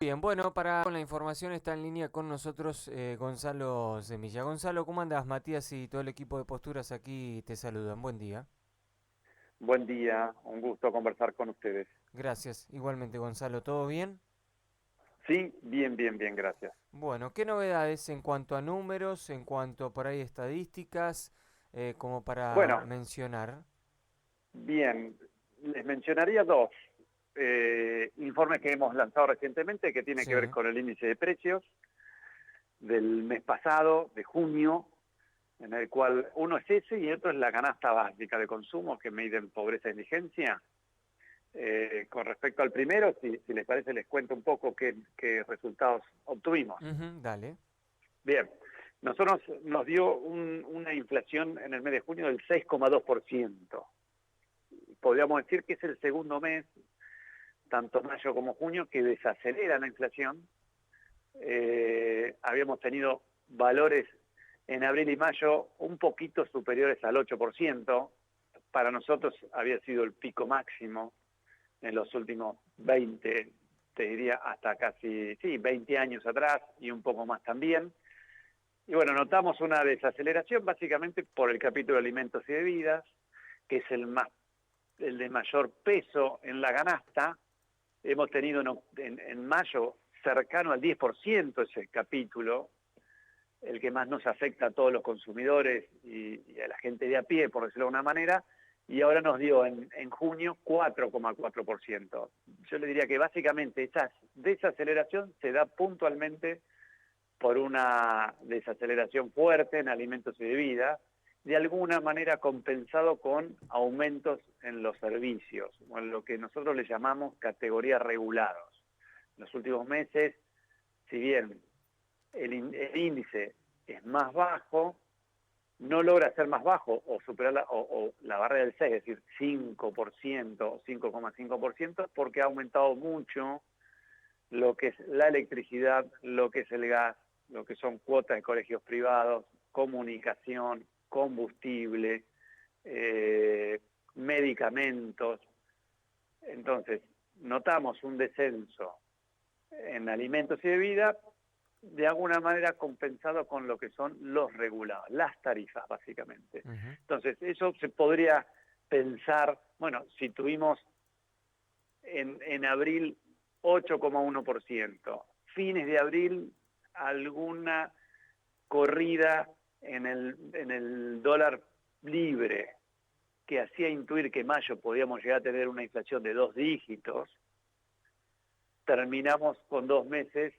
Bien, bueno, para con la información está en línea con nosotros Gonzalo Semilla. Gonzalo, ¿cómo andas? Matías y todo el equipo de Posturas aquí te saludan. Buen día. Buen día, un gusto conversar con ustedes. Gracias. Igualmente, Gonzalo, ¿todo bien? Sí, bien, bien, bien, gracias. Bueno, ¿qué novedades en cuanto a números, en cuanto por ahí estadísticas, como para Bueno, mencionar? bien, les mencionaría dos informes que hemos lanzado recientemente que tiene Sí, que ver con el índice de precios del mes pasado, de junio, en el cual uno es ese y otro es la canasta básica de consumo que miden pobreza e indigencia. Con respecto al primero, si les parece, les cuento un poco qué resultados obtuvimos. ujú, dale. Bien, nosotros nos dio una inflación en el mes de junio del 6,2%. Podríamos decir que es el segundo mes, tanto mayo como junio, que desacelera la inflación. Habíamos tenido valores en abril y mayo un poquito superiores al 8%. Para nosotros había sido el pico máximo en los últimos 20, te diría hasta casi, sí, 20 años atrás y un poco más también. Y bueno, notamos una desaceleración básicamente por el capítulo de alimentos y bebidas, que es el de mayor peso en la canasta. Hemos tenido en mayo cercano al 10% ese capítulo, el que más nos afecta a todos los consumidores y a la gente de a pie, por decirlo de alguna manera, y ahora nos dio en junio 4,4%. Yo le diría que básicamente esa desaceleración se da puntualmente por una desaceleración fuerte en alimentos y bebidas, de alguna manera compensado con aumentos en los servicios, o en lo que nosotros le llamamos categorías regulados. En los últimos meses, si bien el índice es más bajo, no logra ser más bajo o superar o la barrera del 6, es decir, 5% o 5,5%, porque ha aumentado mucho lo que es la electricidad, lo que es el gas, lo que son cuotas de colegios privados, comunicación, combustible, medicamentos. Entonces, notamos un descenso en alimentos y bebidas, de alguna manera compensado con lo que son los regulados, las tarifas básicamente. Ujú. Entonces, eso se podría pensar, bueno, si tuvimos en abril 8,1%. Fines de abril, alguna corrida en el dólar libre que hacía intuir que mayo podíamos llegar a tener una inflación de 2 dígitos. Terminamos con 2 meses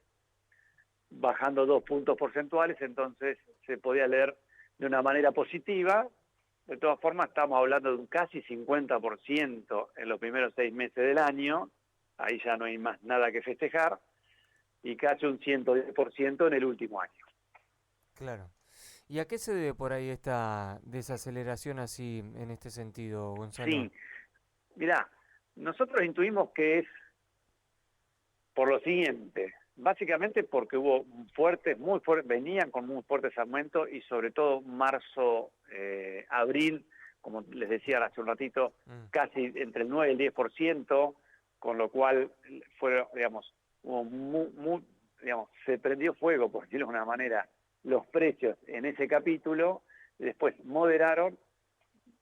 bajando 2 puntos porcentuales, entonces se podía leer de una manera positiva. De todas formas, estamos hablando de un casi 50% en los primeros 6 meses del año, ahí ya no hay más nada que festejar, y casi un 110% en el último año. Claro. ¿Y a qué se debe por ahí esta desaceleración así en este sentido, Gonzalo? Sí, mirá, nosotros intuimos que es por lo siguiente, básicamente porque hubo fuertes, muy fuertes, venían con muy fuertes aumentos y sobre todo marzo, abril, como les decía hace un ratito, Mm, casi entre el 9 y el 10%, con lo cual fue, digamos, hubo digamos, se prendió fuego, por decirlo de una manera, los precios en ese capítulo, y después moderaron,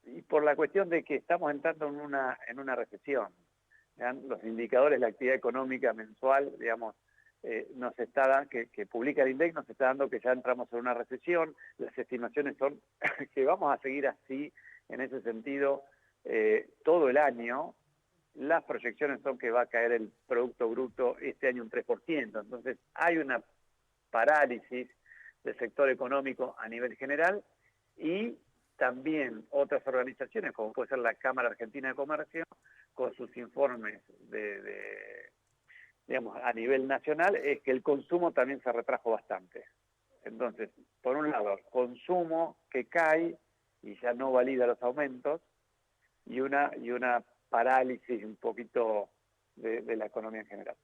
y por la cuestión de que estamos entrando en una recesión. Los indicadores de la actividad económica mensual, digamos, nos está que publica el INDEC, nos está dando que ya entramos en una recesión. Las estimaciones son que vamos a seguir así, en ese sentido, todo el año. Las proyecciones son que va a caer el Producto Bruto este año un 3%. Entonces, hay una parálisis del sector económico a nivel general y también otras organizaciones, como puede ser la Cámara Argentina de Comercio, con sus informes digamos, a nivel nacional, es que el consumo también se retrajo bastante. Entonces, por un lado, consumo que cae y ya no valida los aumentos, y una parálisis un poquito de la economía en general.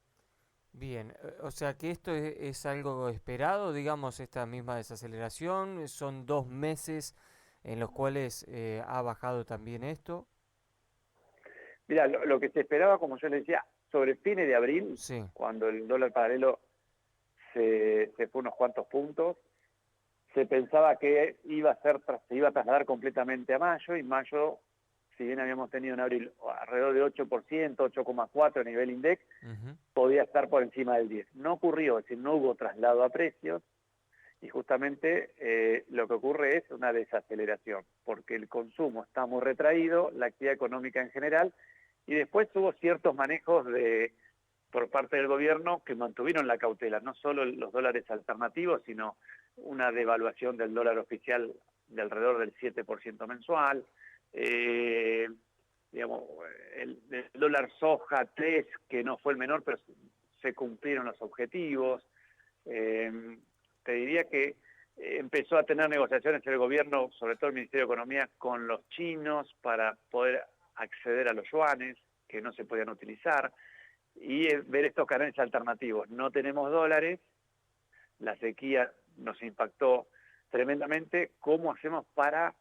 bien, o sea que esto es algo esperado, digamos, esta misma desaceleración. Son 2 meses en los cuales ha bajado también esto. Mira, lo que se esperaba, como yo les decía, sobre fines de abril, Sí. cuando el dólar paralelo se fue unos cuantos puntos, se pensaba que se iba a trasladar completamente a mayo, y mayo, si bien habíamos tenido en abril alrededor de 8%, 8,4% a nivel index, Ujú. podía estar por encima del 10%. No ocurrió, es decir, no hubo traslado a precios, y justamente lo que ocurre es una desaceleración, porque el consumo está muy retraído, la actividad económica en general, y después hubo ciertos manejos por parte del gobierno que mantuvieron la cautela, no solo los dólares alternativos, sino una devaluación del dólar oficial de alrededor del 7% mensual, eh, digamos, el dólar soja 3, que no fue el menor, pero se cumplieron los objetivos. Te diría que empezó a tener negociaciones el gobierno, sobre todo el Ministerio de Economía, con los chinos para poder acceder a los yuanes que no se podían utilizar, y ver estos canales alternativos. No tenemos dólares, la sequía nos impactó tremendamente. ¿Cómo hacemos para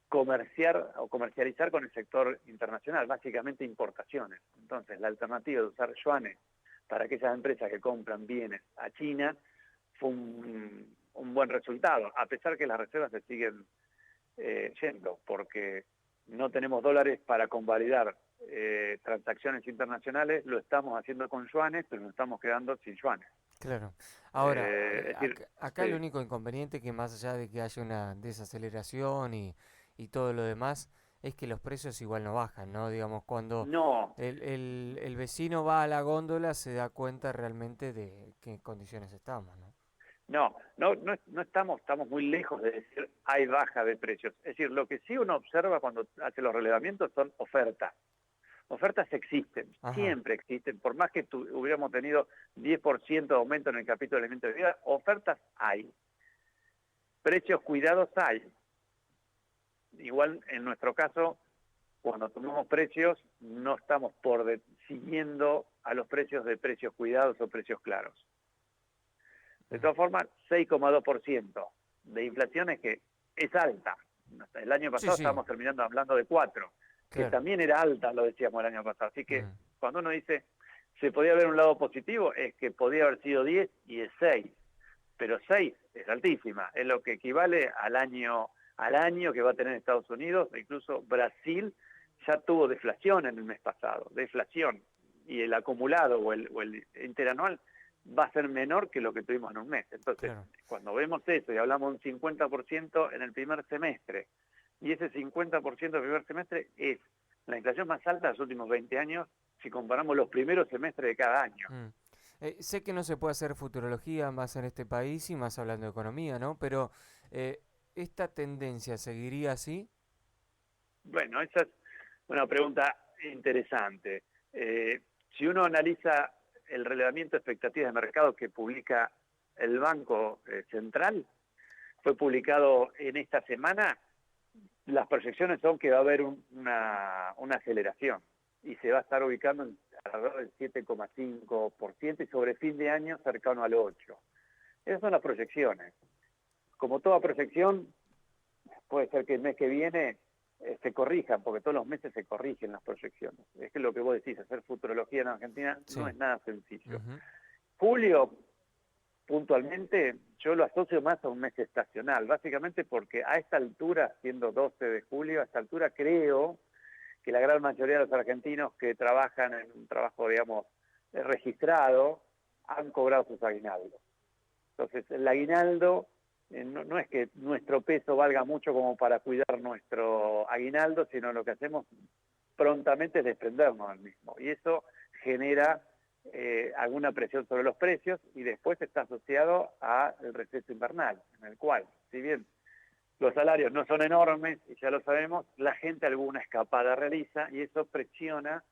comercializar con el sector internacional? Básicamente importaciones. Entonces, la alternativa de usar yuanes para aquellas empresas que compran bienes a China fue un buen resultado, a pesar que las reservas se siguen yendo, porque no tenemos dólares para convalidar transacciones internacionales. Lo estamos haciendo con yuanes, pero nos estamos quedando sin yuanes. Claro. Ahora, Es decir, acá el sí, único inconveniente que más allá de que haya una desaceleración y todo lo demás, es que los precios igual no bajan, ¿no? Digamos, cuando no, el vecino va a la góndola se da cuenta realmente de qué condiciones estamos, ¿no? no estamos muy lejos de decir hay baja de precios. Es decir, lo que sí uno observa cuando hace los relevamientos son ofertas. Ofertas existen, Ajá. siempre existen, por más que hubiéramos tenido 10% de aumento en el capítulo de alimentos de vida, ofertas hay, precios cuidados hay. Igual en nuestro caso, cuando tomamos precios, no estamos siguiendo a los precios de precios cuidados o precios claros. De Mm. todas formas, 6,2% de inflación es que es alta. El año Sí, pasado sí, estábamos terminando hablando de 4, que claro. también era alta, lo decíamos el año pasado. Así que Mm. cuando uno dice, se podía ver un lado positivo, es que podía haber sido 10 y es 6. Pero 6 es altísima, es lo que equivale al año que va a tener Estados Unidos. E incluso Brasil ya tuvo deflación en el mes pasado, deflación, y el acumulado o el interanual va a ser menor que lo que tuvimos en un mes. Entonces, Claro. cuando vemos eso y hablamos de un 50% en el primer semestre, y ese 50% del primer semestre es la inflación más alta de los últimos 20 años si comparamos los primeros semestres de cada año. Mm. Sé que no se puede hacer futurología más en este país y más hablando de economía, ¿no? Pero eh, ¿esta tendencia seguiría así? Bueno, esa es una pregunta interesante. Si uno analiza el relevamiento de expectativas de mercado que publica el Banco Central, fue publicado en esta semana, las proyecciones son que va a haber una aceleración y se va a estar ubicando en alrededor del 7,5% y sobre fin de año cercano al 8%. Esas son las proyecciones. Como toda proyección, puede ser que el mes que viene se corrijan, porque todos los meses se corrigen las proyecciones. Es que lo que vos decís, hacer futurología en Argentina no Sí. es nada sencillo. Ujú. Julio, puntualmente, yo lo asocio más a un mes estacional, básicamente porque a esta altura, siendo 12 de julio, a esta altura creo que la gran mayoría de los argentinos que trabajan en un trabajo, digamos, registrado, han cobrado sus aguinaldos. Entonces, el aguinaldo no es que nuestro peso valga mucho como para cuidar nuestro aguinaldo, sino lo que hacemos prontamente es desprendernos del mismo. Y eso genera alguna presión sobre los precios, y después está asociado al receso invernal, en el cual, si bien los salarios no son enormes, y ya lo sabemos, la gente alguna escapada realiza, y eso presiona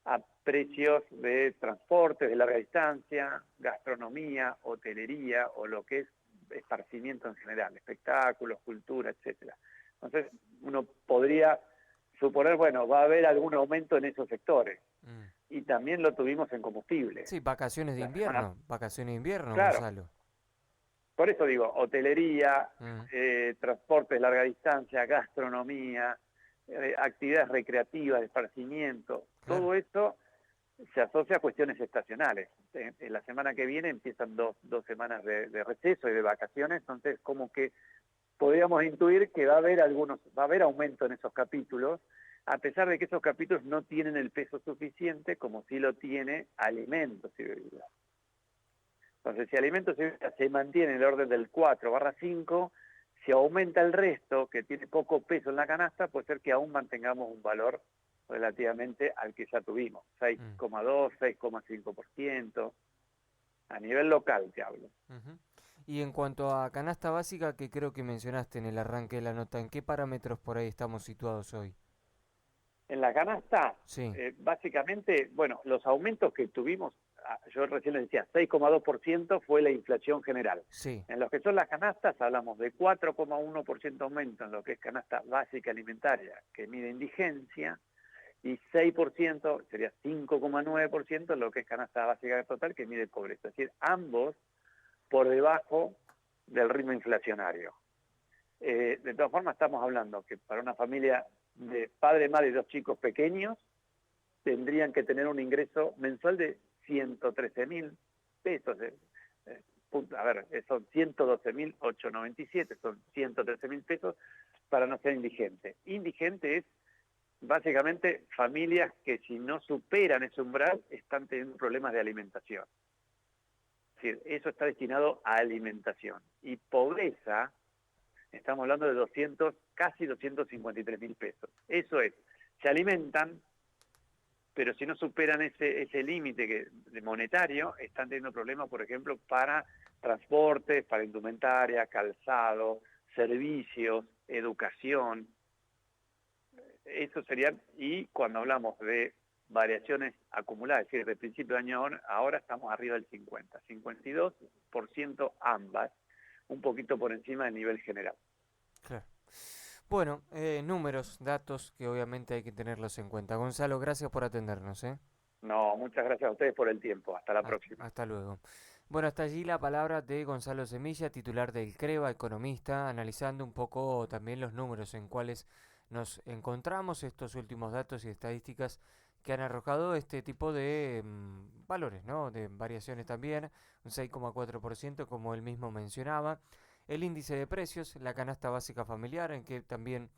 a precios de transporte de larga distancia, gastronomía, hotelería o lo que es esparcimiento en general, espectáculos, cultura, etcétera. Entonces, uno podría suponer, bueno, va a haber algún aumento en esos sectores. Mm. Y también lo tuvimos en combustible. Sí, La semana, vacaciones de invierno, claro, Gonzalo. por eso digo, hotelería, Mm. transporte de larga distancia, gastronomía, actividades recreativas, de esparcimiento, Claro. todo eso se asocia a cuestiones estacionales. En la semana que viene empiezan dos semanas de receso y de vacaciones, entonces como que podríamos intuir que va a haber aumento en esos capítulos, a pesar de que esos capítulos no tienen el peso suficiente como sí lo tiene alimentos y bebidas. Entonces, si alimentos y bebidas se mantiene en el orden del 4/5, si aumenta el resto, que tiene poco peso en la canasta, puede ser que aún mantengamos un valor relativamente al que ya tuvimos, 6,2, 6,5%, a nivel local te hablo. Ujú. Y en cuanto a canasta básica, que creo que mencionaste en el arranque de la nota, ¿en qué parámetros por ahí estamos situados hoy? En la canasta, Sí, básicamente, bueno, los aumentos que tuvimos, yo recién les decía, 6,2% fue la inflación general. sí. En lo que son las canastas, hablamos de 4,1% aumento en lo que es canasta básica alimentaria, que mide indigencia, y 6%, sería 5,9% en lo que es canasta básica total, que mide pobreza. Es decir, ambos por debajo del ritmo inflacionario. De todas formas, estamos hablando que para una familia de padre, madre y 2 chicos pequeños, tendrían que tener un ingreso mensual de 113.000 pesos. A ver, son 112.897, son 113.000 pesos para no ser indigente. Indigente es básicamente familias que si no superan ese umbral están teniendo problemas de alimentación. Es decir, eso está destinado a alimentación. Y pobreza, estamos hablando de casi 253.000 pesos. Eso es, se alimentan, pero si no superan ese límite monetario, están teniendo problemas, por ejemplo, para transportes, para indumentaria, calzado, servicios, educación. Eso serían, y cuando hablamos de variaciones acumuladas, es decir, de principio de año ahora estamos arriba del 52% ambas, un poquito por encima del nivel general. Claro. Bueno, números, datos que obviamente hay que tenerlos en cuenta. Gonzalo, gracias por atendernos, ¿eh? No, muchas gracias a ustedes por el tiempo. Hasta la próxima. Hasta luego. Bueno, hasta allí la palabra de Gonzalo Semilla, titular del CREVA, economista, analizando un poco también los números en cuales nos encontramos, estos últimos datos y estadísticas que han arrojado este tipo de valores, ¿no? De variaciones también, un 6,4% como él mismo mencionaba. El índice de precios, la canasta básica familiar, en que también